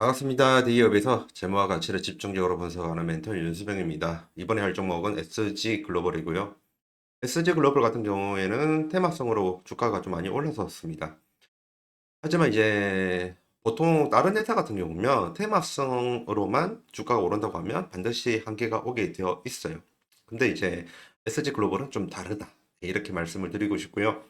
반갑습니다. D기업에서 재무와 가치를 집중적으로 분석하는 멘tor 윤수병입니다. 이번에 할 종목은 SG 글로벌이고요. SG 글로벌 같은 경우에는 테마성으로 주가가 좀 많이 올라섰습니다. 하지만 이제 보통 다른 회사 같은 경우면 테마성으로만 주가가 오른다고 하면 반드시 한계가 오게 되어 있어요. 근데 이제 SG 글로벌은 좀 다르다. 이렇게 말씀을 드리고 싶고요.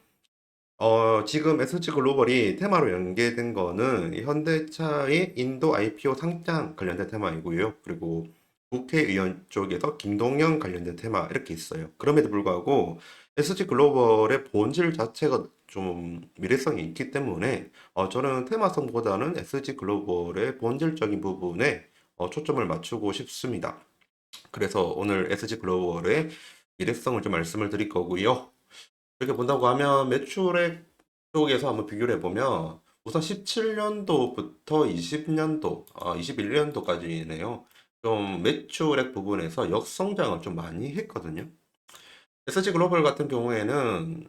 지금 SG 글로벌이 테마로 연계된 거는 현대차의 인도 IPO 상장 관련된 테마이고요. 그리고 국회의원 쪽에서 김동연 관련된 테마 이렇게 있어요. 그럼에도 불구하고 SG 글로벌의 본질 자체가 좀 미래성이 있기 때문에 저는 테마성보다는 SG 글로벌의 본질적인 부분에 초점을 맞추고 싶습니다. 그래서 오늘 SG 글로벌의 미래성을 좀 말씀을 드릴 거고요. 이렇게 본다고 하면 매출액 쪽에서 한번 비교를 해보면 우선 17년도부터 20년도, 21년도까지네요. 좀 매출액 부분에서 역성장을 좀 많이 했거든요. SG 글로벌 같은 경우에는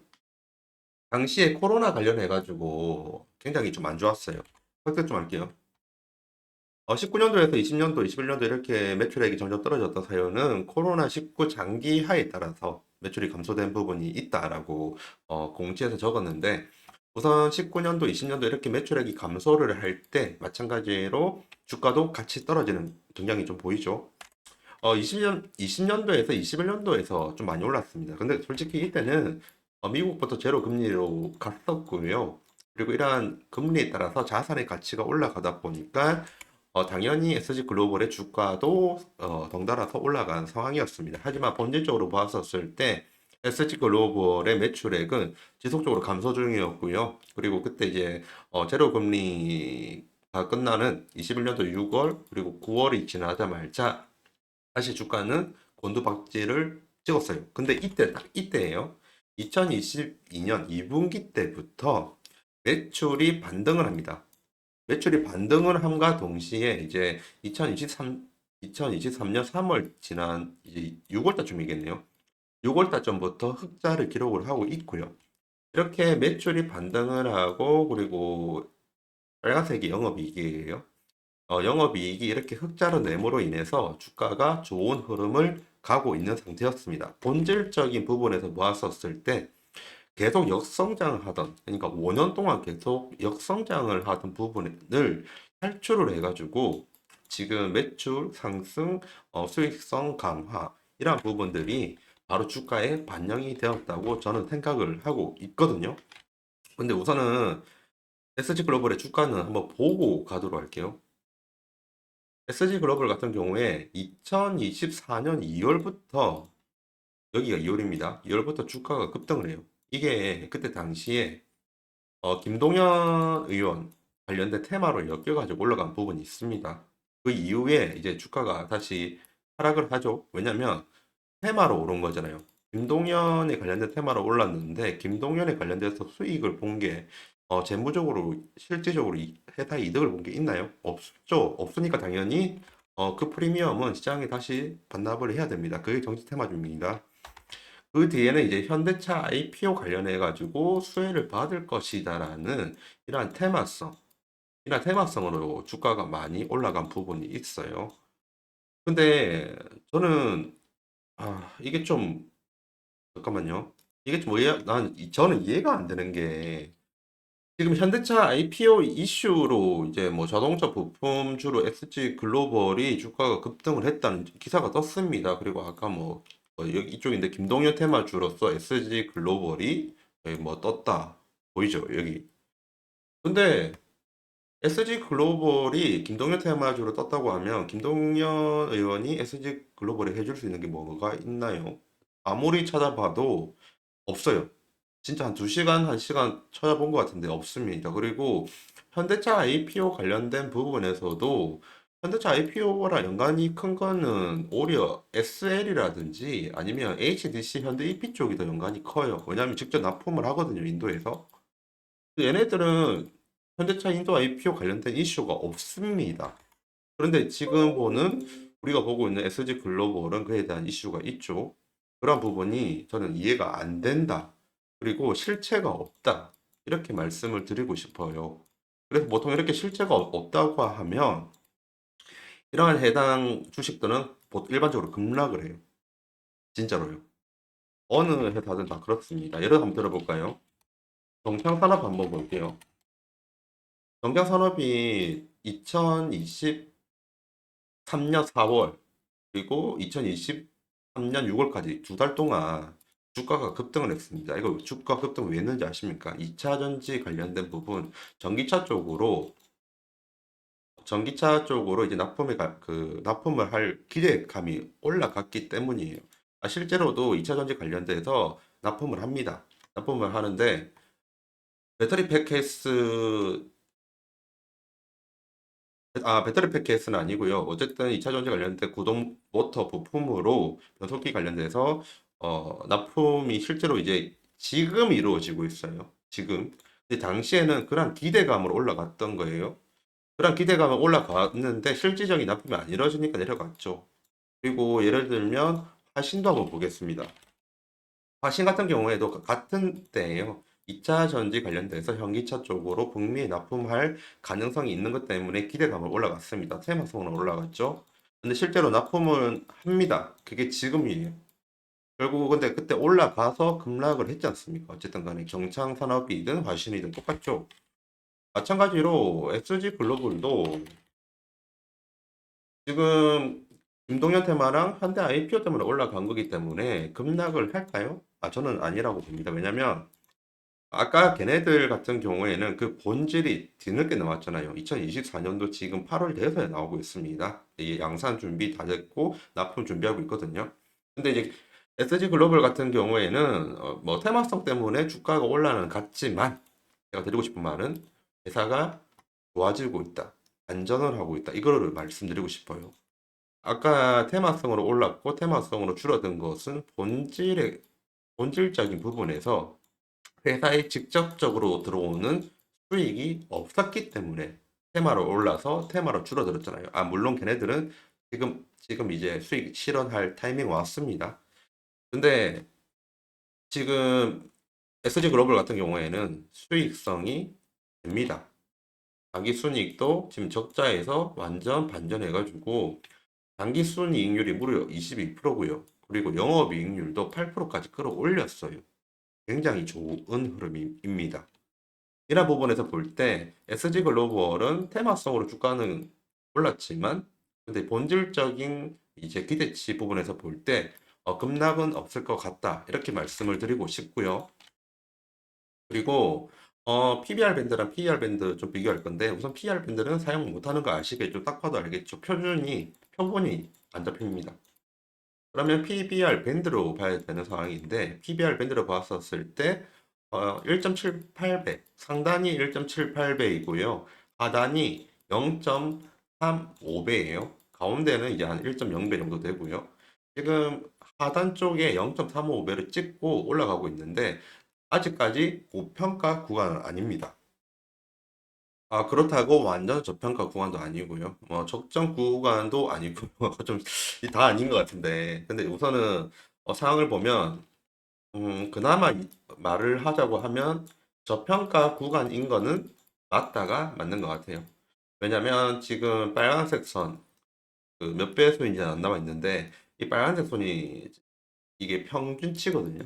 당시에 코로나 관련해가지고 굉장히 좀 안 좋았어요. 설득 좀 할게요. 19년도에서 20년도, 21년도 이렇게 매출액이 점점 떨어졌던 사유는 코로나19 장기화에 따라서 매출이 감소된 부분이 있다라고 공지에서 적었는데 우선 19년도, 20년도 이렇게 매출액이 감소를 할 때 마찬가지로 주가도 같이 떨어지는 경향이 좀 보이죠. 20년도에서 21년도에서 좀 많이 올랐습니다. 근데 솔직히 이때는 미국부터 제로 금리로 갔었고요. 그리고 이러한 금리에 따라서 자산의 가치가 올라가다 보니까 당연히 SG 글로벌의 주가도 덩달아서 올라간 상황이었습니다. 하지만 본질적으로 보았었을 때 SG 글로벌의 매출액은 지속적으로 감소 중이었고요. 그리고 그때 이제 제로 금리가 끝나는 21년도 6월 그리고 9월이 지나자마자 다시 주가는 곤두박질을 찍었어요. 근데 이때 딱 이때예요. 2022년 2분기 때부터 매출이 반등을 합니다. 매출이 반등을 함과 동시에 이제 2023년 3월 지난 이제 6월 달쯤이겠네요. 6월 달쯤부터 흑자를 기록을 하고 있고요. 이렇게 매출이 반등을 하고 그리고 빨간색이 영업이익이에요. 영업이익이 이렇게 흑자로 내므로 인해서 주가가 좋은 흐름을 가고 있는 상태였습니다. 본질적인 부분에서 보았었을 때 계속 역성장을 하던, 그러니까 5년 동안 계속 역성장을 하던 부분을 탈출을 해가지고 지금 매출 상승, 수익성 강화, 이러한 부분들이 바로 주가에 반영이 되었다고 저는 생각을 하고 있거든요. 근데 우선은 SG 글로벌의 주가는 한번 보고 가도록 할게요. SG 글로벌 같은 경우에 2024년 2월부터 여기가 2월입니다. 2월부터 주가가 급등을 해요. 이게 그때 당시에 김동연 의원 관련된 테마로 엮여가지고 올라간 부분이 있습니다. 그 이후에 이제 주가가 다시 하락을 하죠. 왜냐면 테마로 오른 거잖아요. 김동연에 관련된 테마로 올랐는데 김동연에 관련돼서 수익을 본 게 재무적으로 실질적으로 회사 이득을 본 게 있나요? 없죠. 없으니까 당연히 그 프리미엄은 시장에 다시 반납을 해야 됩니다. 그게 정치 테마주입니다. 그 뒤에는 이제 현대차 IPO 관련해 가지고 수혜를 받을 것이다라는 이러한 테마성, 이러한 테마성으로 주가가 많이 올라간 부분이 있어요. 근데 저는 이게 좀 잠깐만요. 이게 좀 저는 이해가 안 되는 게 지금 현대차 IPO 이슈로 이제 뭐 자동차 부품주로 SG 글로벌이 주가가 급등을 했다는 기사가 떴습니다. 그리고 아까 뭐 여기 이쪽인데 김동연 테마주로서 SG 글로벌이 뭐 떴다 보이죠 여기. 근데 SG 글로벌이 김동연 테마주로 떴다고 하면 김동연 의원이 SG 글로벌에 해줄 수 있는 게 뭐가 있나요? 아무리 찾아봐도 없어요. 진짜 한 2시간, 1시간 찾아본 것 같은데 없습니다. 그리고 현대차 IPO 관련된 부분에서도 현대차 IPO랑 연관이 큰 거는 오히려 SL이라든지 아니면 HDC 현대 EP 쪽이 더 연관이 커요. 왜냐하면 직접 납품을 하거든요, 인도에서. 얘네들은 현대차 인도 IPO 관련된 이슈가 없습니다. 그런데 지금 보는 우리가 보고 있는 SG 글로벌은 그에 대한 이슈가 있죠. 그런 부분이 저는 이해가 안 된다. 그리고 실체가 없다. 이렇게 말씀을 드리고 싶어요. 그래서 보통 이렇게 실제가 없다고 하면 이러한 해당 주식들은 일반적으로 급락을 해요. 진짜로요. 어느 회사든 다 그렇습니다. 예를 한번 들어볼까요? 정창산업 한번 볼게요. 정창산업이 2023년 4월 그리고 2023년 6월까지 두 달 동안 주가가 급등을 했습니다. 이거 주가 급등 왜 했는지 아십니까? 2차 전지 관련된 부분, 전기차 쪽으로 이제 납품을 할 기대감이 올라갔기 때문이에요. 실제로도 2차 전지 관련돼서 납품을 합니다. 납품을 하는데 배터리 팩 케이스 배터리 팩 케이스는 아니고요. 어쨌든 2차 전지 관련된 구동 모터 부품으로 변속기 관련돼서 납품이 실제로 이제 지금 이루어지고 있어요. 지금. 근데 당시에는 그런 기대감으로 올라갔던 거예요. 그런 기대감은 올라갔는데 실질적인 납품이 안 이루어지니까 내려갔죠. 그리고 예를 들면 화신도 한번 보겠습니다. 화신 같은 경우에도 같은 때예요. 2차 전지 관련돼서 현기차 쪽으로 북미에 납품할 가능성이 있는 것 때문에 기대감을 올라갔습니다. 테마성으로 올라갔죠. 근데 실제로 납품은 합니다. 그게 지금이에요. 결국 근데 그때 올라가서 급락을 했지 않습니까? 어쨌든 간에 경창산업이든 화신이든 똑같죠. 마찬가지로 SG 글로벌도 지금 김동현 테마랑 현대 IPO 때문에 올라간 거기 때문에 급락을 할까요? 저는 아니라고 봅니다. 왜냐면 아까 걔네들 같은 경우에는 그 본질이 뒤늦게 나왔잖아요. 2024년도 지금 8월 돼서야 나오고 있습니다. 이게 양산 준비 다 됐고 납품 준비하고 있거든요. 근데 이제 SG 글로벌 같은 경우에는 뭐 테마성 때문에 주가가 올라는 같지만 제가 드리고 싶은 말은 회사가 좋아지고 있다. 안전을 하고 있다. 이거를 말씀드리고 싶어요. 아까 테마성으로 올랐고 테마성으로 줄어든 것은 본질적인 부분에서 회사에 직접적으로 들어오는 수익이 없었기 때문에 테마로 올라서 테마로 줄어들었잖아요. 물론 걔네들은 지금 이제 수익 실현할 타이밍 왔습니다. 근데 지금 SG 글로벌 같은 경우에는 수익성이 됩니다. 단기 순이익도 지금 적자에서 완전 반전해가지고 단기 순이익률이 무려 22%고요. 그리고 영업이익률도 8%까지 끌어올렸어요. 굉장히 좋은 흐름입니다. 이런 부분에서 볼 때 SG 글로벌은 테마성으로 주가는 올랐지만 근데 본질적인 이제 기대치 부분에서 볼 때 급락은 없을 것 같다. 이렇게 말씀을 드리고 싶고요. 그리고 PBR 밴드랑 PER 밴드 좀 비교할 건데 우선 PER 밴드는 사용 못하는 거 아시겠죠? 딱 봐도 알겠죠? 표본이 안 잡힙니다. 그러면 PBR 밴드로 봐야 되는 상황인데 PBR 밴드로 봤었을 때 1.78배, 상단이 1.78배이고요. 하단이 0.35배예요. 가운데는 이제 한 1.0배 정도 되고요. 지금 하단 쪽에 0.35배를 찍고 올라가고 있는데 아직까지 고평가 구간은 아닙니다. 그렇다고 완전 저평가 구간도 아니고요. 뭐 적정 구간도 아니고 좀 다 아닌 것 같은데. 근데 우선은 상황을 보면 그나마 말을 하자고 하면 저평가 구간인 거는 맞다가 맞는 것 같아요. 왜냐면 지금 빨간색 선, 그 몇 배수인지 안 나와 있는데 이 빨간색 선이 이게 평균치거든요.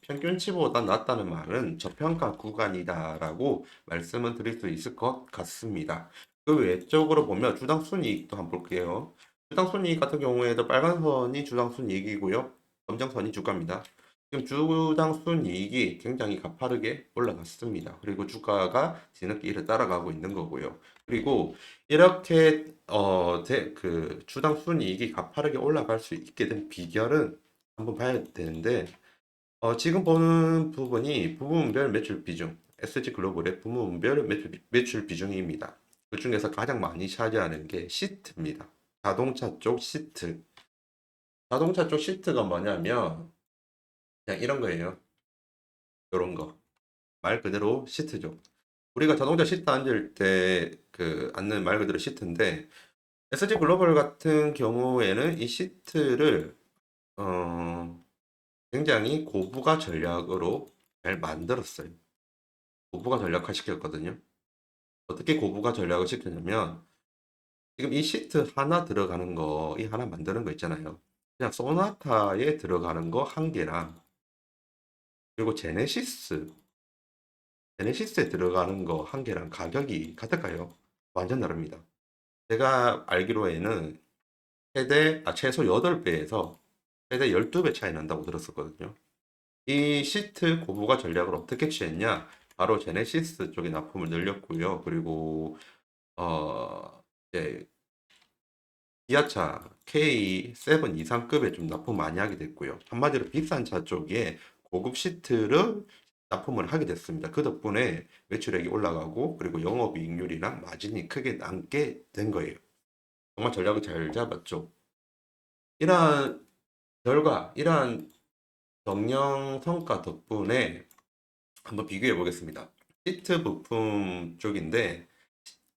평균치보다 낮다는 말은 저평가 구간이다라고 말씀을 드릴 수 있을 것 같습니다. 그 외적으로 보면 주당 순이익도 한번 볼게요. 주당 순이익 같은 경우에도 빨간 선이 주당 순이익이고요. 검정선이 주가입니다. 지금 주당 순이익이 굉장히 가파르게 올라갔습니다. 그리고 주가가 뒤늦게 이를 따라가고 있는 거고요. 그리고 이렇게 그 주당 순이익이 가파르게 올라갈 수 있게 된 비결은 한번 봐야 되는데 지금 보는 부분이 부문별 매출 비중, SG 글로벌의 부문별 매출 비중입니다. 그 중에서 가장 많이 차지하는 게 시트입니다. 자동차 쪽 시트. 자동차 쪽 시트가 뭐냐면 그냥 이런 거예요. 이런 거. 말 그대로 시트죠. 우리가 자동차 시트 앉을 때 그 앉는 말 그대로 시트인데 SG 글로벌 같은 경우에는 이 시트를 굉장히 고부가 전략으로 잘 만들었어요. 고부가 전략화 시켰거든요. 어떻게 고부가 전략을 시켰냐면 지금 이 시트 하나 들어가는 거, 이 하나 만드는 거 있잖아요. 그냥 소나타에 들어가는 거 한 개랑 그리고 제네시스에 들어가는 거 한 개랑 가격이 같을까요? 완전 다릅니다. 제가 알기로에는 최소 8배에서 최대 12배 차이 난다고 들었었거든요. 이 시트 고부가 전략을 어떻게 취했냐? 바로 제네시스 쪽에 납품을 늘렸고요. 그리고 이제 기아차 K7 이상급에 좀 납품 많이 하게 됐고요. 한마디로 비싼 차 쪽에 고급 시트를 납품을 하게 됐습니다. 그 덕분에 매출액이 올라가고 그리고 영업이익률이랑 마진이 크게 남게 된 거예요. 정말 전략을 잘 잡았죠. 이러한 이러한 경영 성과 덕분에 한번 비교해 보겠습니다. 시트 부품 쪽인데,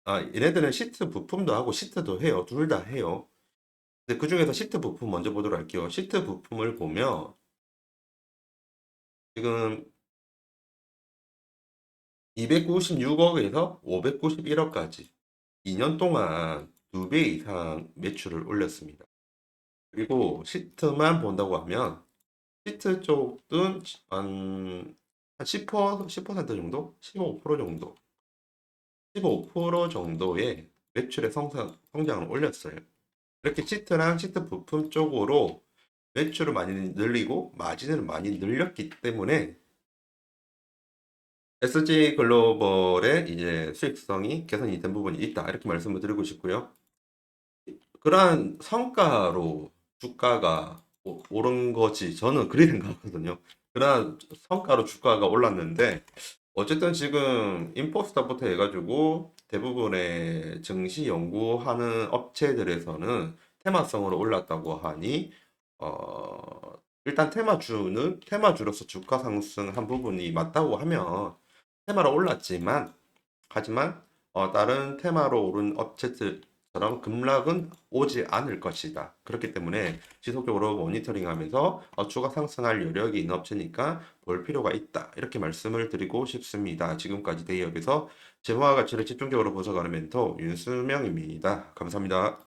얘네들은 시트 부품도 하고 시트도 해요. 둘 다 해요. 근데 그 중에서 시트 부품 먼저 보도록 할게요. 시트 부품을 보면 지금 296억에서 591억까지 2년 동안 2배 이상 매출을 올렸습니다. 그리고 시트만 본다고 하면 시트 쪽은 한 10% 정도? 15% 정도? 15% 정도의 매출의 성장을 올렸어요. 이렇게 시트랑 시트 부품 쪽으로 매출을 많이 늘리고 마진을 많이 늘렸기 때문에 SG 글로벌의 이제 수익성이 개선이 된 부분이 있다. 이렇게 말씀을 드리고 싶고요. 그러한 성과로 주가가 오른 거지. 저는 그렇게 생각하거든요. 그러한 성과로 주가가 올랐는데 어쨌든 지금 인포스타부터 해가지고 대부분의 증시 연구하는 업체들에서는 테마성으로 올랐다고 하니 일단 테마주로서 주가 상승한 부분이 맞다고 하면 테마로 올랐지만 하지만 다른 테마로 오른 업체들처럼 급락은 오지 않을 것이다. 그렇기 때문에 지속적으로 모니터링하면서 추가 상승할 여력이 있는 업체니까 볼 필요가 있다. 이렇게 말씀을 드리고 싶습니다. 지금까지 대기업에서 재무와 가치를 집중적으로 분석하는 멘토 윤수명입니다. 감사합니다.